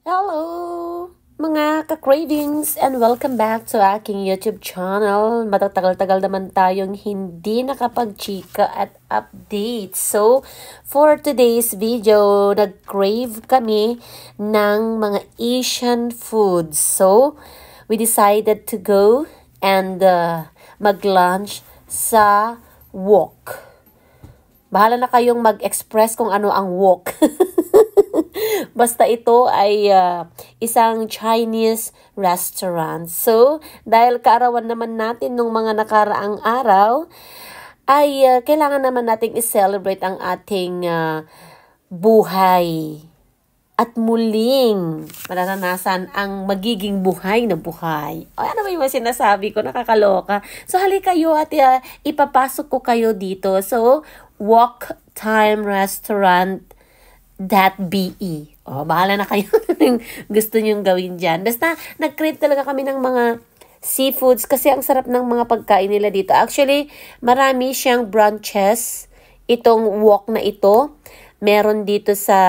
Hello, mga ka-cravings, and welcome back to aking YouTube channel. Matatagal-tagal naman tayong hindi nakapag-chika at update. So, for today's video, nag-crave kami ng mga Asian foods. So, we decided to go and mag-lunch sa Wok. Bahala na kayong mag-express kung ano ang Wok. Basta ito ay isang Chinese restaurant. So, dahil kaarawan naman natin nung mga nakaraang araw, ay kailangan naman nating i-celebrate ang ating buhay. At muling mararanasan ang magiging buhay na buhay. O, ano ba yung sinasabi ko? Nakakaloka. So, halika kayo at ipapasok ko kayo dito. So, Wok Time Restaurant.be. O, bahala na kayo ng gusto nyong gawin dyan. Basta, nag-crave talaga kami ng mga seafoods kasi ang sarap ng mga pagkain nila dito. Actually, marami siyang branches. Itong Wok na ito. Meron dito sa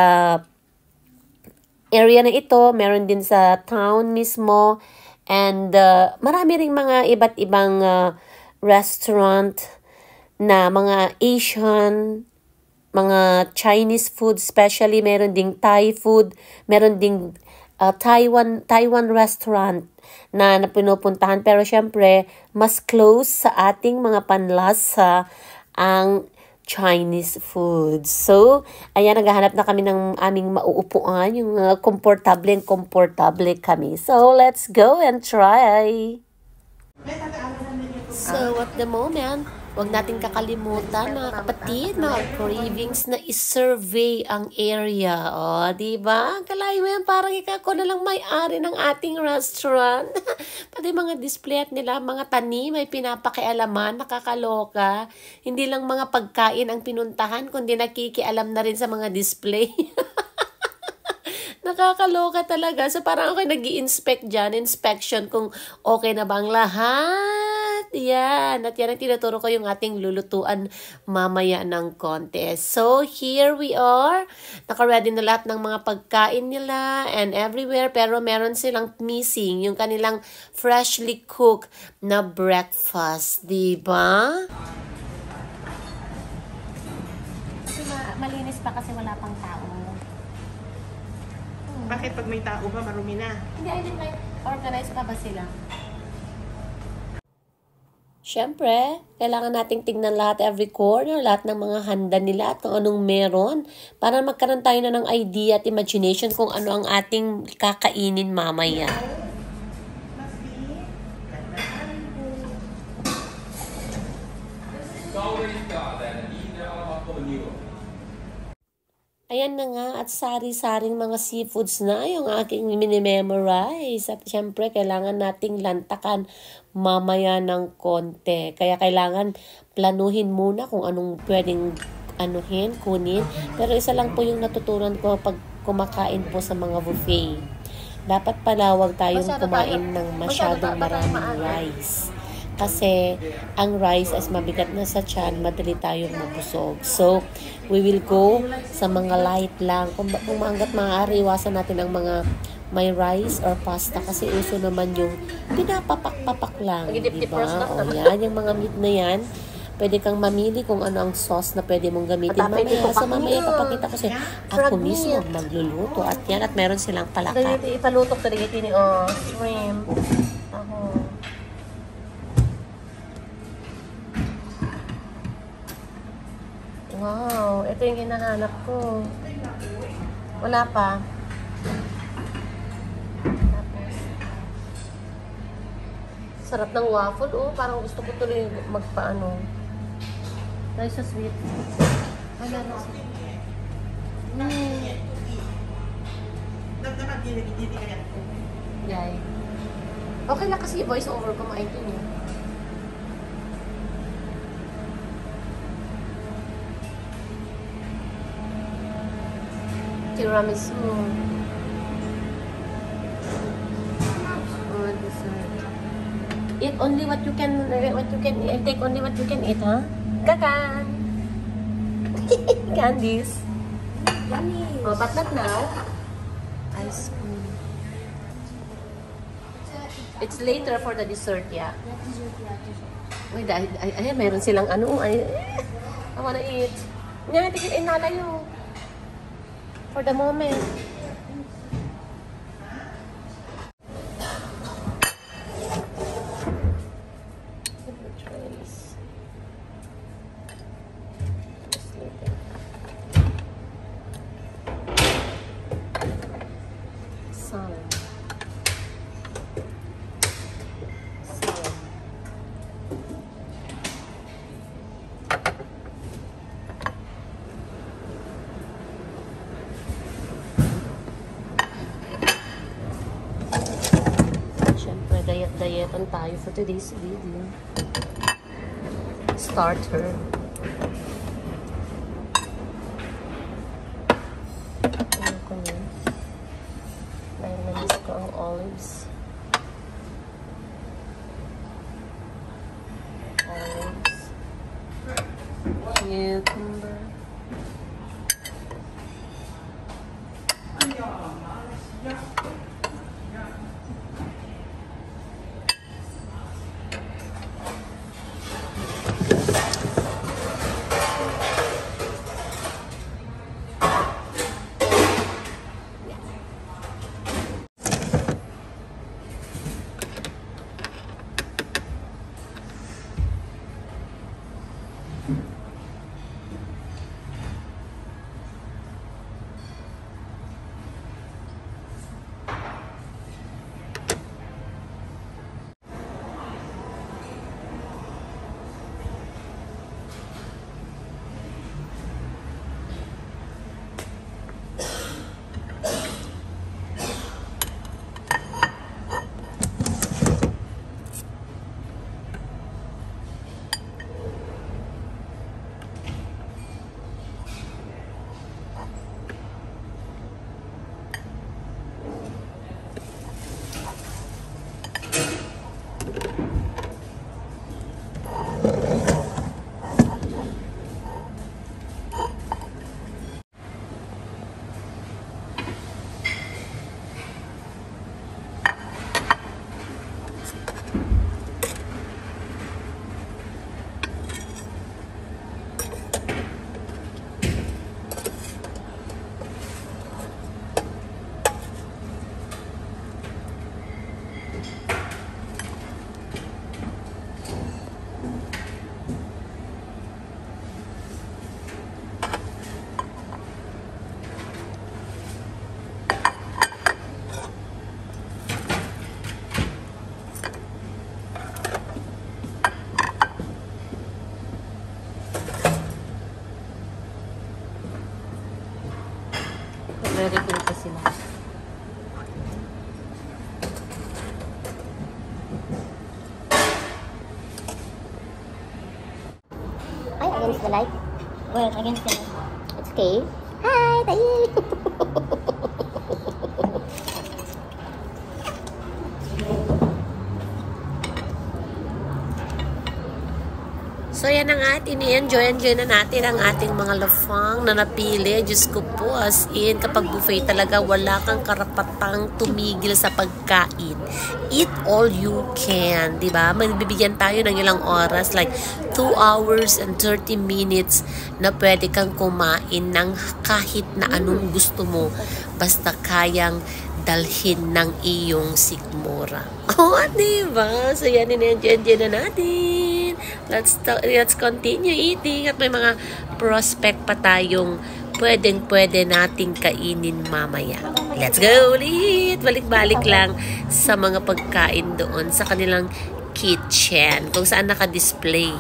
area na ito. Meron din sa town mismo. And marami ring mga iba't ibang restaurant na mga Asian, mga Chinese food, especially meron ding Thai food, meron ding Taiwan restaurant na pinupuntahan. Pero syempre, mas close sa ating mga panlasa ang Chinese food. So, ayan, naghahanap na kami ng aming mauupuan, yung komportable kami. So, let's go and try! So, at the moment, huwag natin kakalimutan, mga kapatid, mga cravings, na i-survey ang area. O, diba? Kalayo mo yan, parang ako na lang may-ari ng ating restaurant. Pati mga display at nila, mga tanim, may pinapakialaman, nakakaloka. Hindi lang mga pagkain ang pinuntahan, kundi nakikialam na rin sa mga display. Nakakaloka talaga. So, parang ako nag-i-inspect dyan, inspection kung okay na bang lahat. Yan. At yan ang tinuturo ko yung ating lulutuan mamaya ng contest. So, here we are. Naka-ready na lahat ng mga pagkain nila and everywhere. Pero meron silang missing yung kanilang freshly cooked na breakfast. Diba? Malinis pa kasi wala pang tao. Bakit pag may tao ba, marumi na? Hindi, I mean like, organized pa ba sila? Siyempre, kailangan nating tignan lahat, every corner, lahat ng mga handa nila at kung anong meron para magkaroon tayo na ng idea at imagination kung ano ang ating kakainin mamaya. Ayan na nga, at sari-saring mga seafoods na yung aking minimemorize. At syempre, kailangan nating lantakan mamaya ng konti. Kaya kailangan planuhin muna kung anong pwedeng kunin. Pero isa lang po yung natutunan ko pag kumakain po sa mga buffet. Dapat pala huwag tayong kumain ng masyadong maraming rice. Kasi ang rice as mabigat na sa tiyan, madali tayong mabusog. So, we will go sa mga light lang. Kung hanggat maaari, iwasan natin ang mga may rice or pasta kasi uso naman yung pinapapak-papak lang. Diba? O yan, yung mga meat na yan, pwede kang mamili kung ano ang sauce na pwede mong gamitin mamaya. So, mamaya papakita ko siya. Ako mismo magluluto. At yan, at meron silang palakat. Ipalutok talaga ito ni shrimp. Ako. Wow, ito yung hinahanap ko. Wala pa. Tapos, sarap ng waffle. Oh, parang gusto ko tuloy magpaano. Dahil sa sweet. Wala na sweet. Yay. Okay lang kasi voice over ko maitin eh. Tiramisu. Oh, dessert. Eat only what you can eat. Take only what you can eat, huh? Kakan. Candies. Yummy. Oh, but not now. Ice cream. It's later for the dessert, yeah. That dessert, yeah, dessert. Uy, ay, meron silang ano, I wanna eat. Nga, tigil, inalayo. For the moment. Diet-dietan tayo for today's video. Starter. Ano ko yun? Dahil na-miss ko ang olives. Cucumber. Very cool pa sila. Ay, against the light? Well, against the light. It's okay. Hi, Tayi! So yan na nga at ini-enjoy na natin ang ating mga lafang na napili. Diyos ko po, as in, kapag buffet talaga, wala kang karapatang tumigil sa pagkain. Eat all you can, di ba? Magbibigyan tayo ng ilang oras, like 2 hours and 30 minutes na pwede kang kumain ng kahit na anong gusto mo. Basta kayang dalhin ng iyong sikmura. Oh, di ba? So yan, ini-enjoy na natin. Let's continue eating at may mga prospect pa tayong pwede nating kainin mamaya. Let's go ulit! Balik-balik lang sa mga pagkain doon sa kanilang kitchen kung saan naka-display.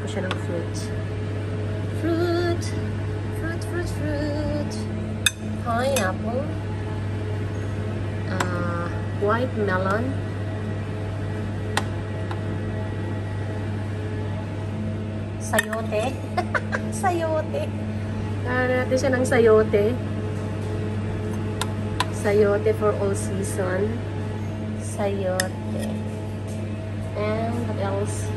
siya ng fruit. Fruit. Fruit, fruit, fruit. Pineapple. White melon. Sayote. Sayote. Kaya natin siya ng sayote. Sayote for all season. Sayote. And what else?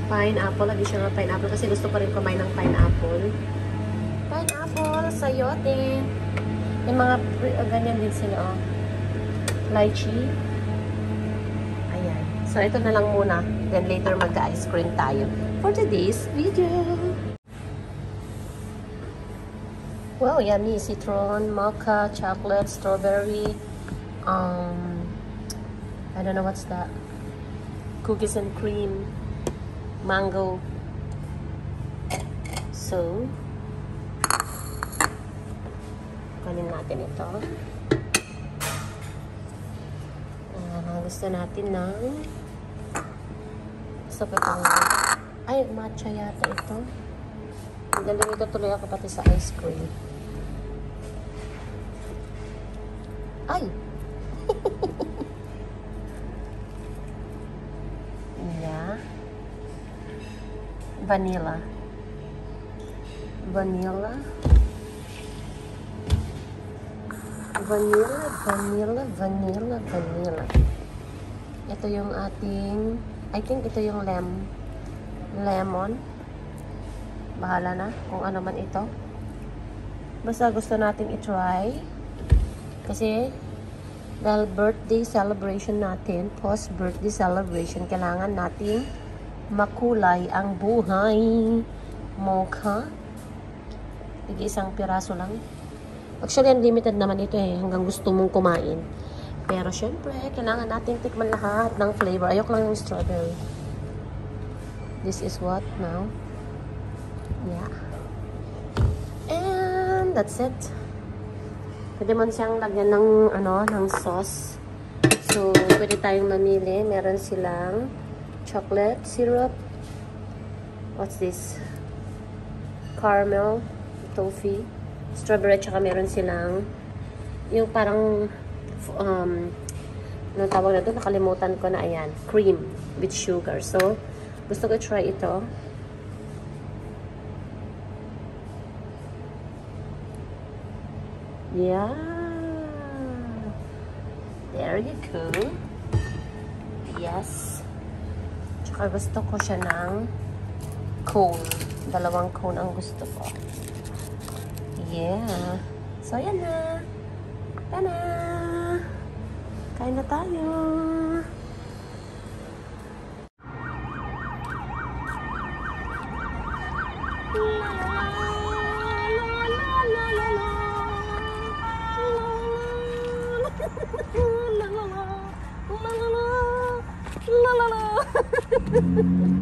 Pineapple. Lagi siya ng pineapple kasi gusto ko rin kumain ng pineapple. Pineapple, sayote. Yung mga ganyan din sila, oh. Lychee. Ayan. So, ito na lang muna. Then later mag-ice cream tayo for today's video. Wow, yummy. Citron, mocha, chocolate, strawberry. I don't know what's that. Cookies and cream. Mango. So, kunin natin ito. Gusto natin ng gusto ko itong ay, matcha yata ito. Ang galing ito, tuloy ako pati sa ice cream. Ay! Yeah. Vanilla. Vanilla. Vanilla, vanilla, vanilla, vanilla. Ito yung ating, I think ito yung lemon. Bahala na kung ano man ito. Basta gusto natin i-try. Kasi, dahil birthday celebration natin, post-birthday celebration, kailangan natin makulay ang buhay. Mocha. Isang piraso lang. Actually, unlimited naman ito eh. Hanggang gusto mong kumain. Pero syempre, kailangan natin tikman lahat ng flavor. Ayok lang yung strawberry. This is what now? Yeah. And that's it. Pwede man siyang lagyan ng, ng sauce. So, pwede tayong mamili. Meron silang chocolate syrup. What's this? Caramel, toffee, strawberry, tsaka meron silang yung parang anong tawag na doon? Nakalimutan ko na, ayan, cream with sugar. So, gusto ko try ito. Yeah. There you go. Yes. Tsaka gusto ko siya ng cone. 2 cone ang gusto ko. Yeah. So, yan na. Tada! Kain na tayo. La la la.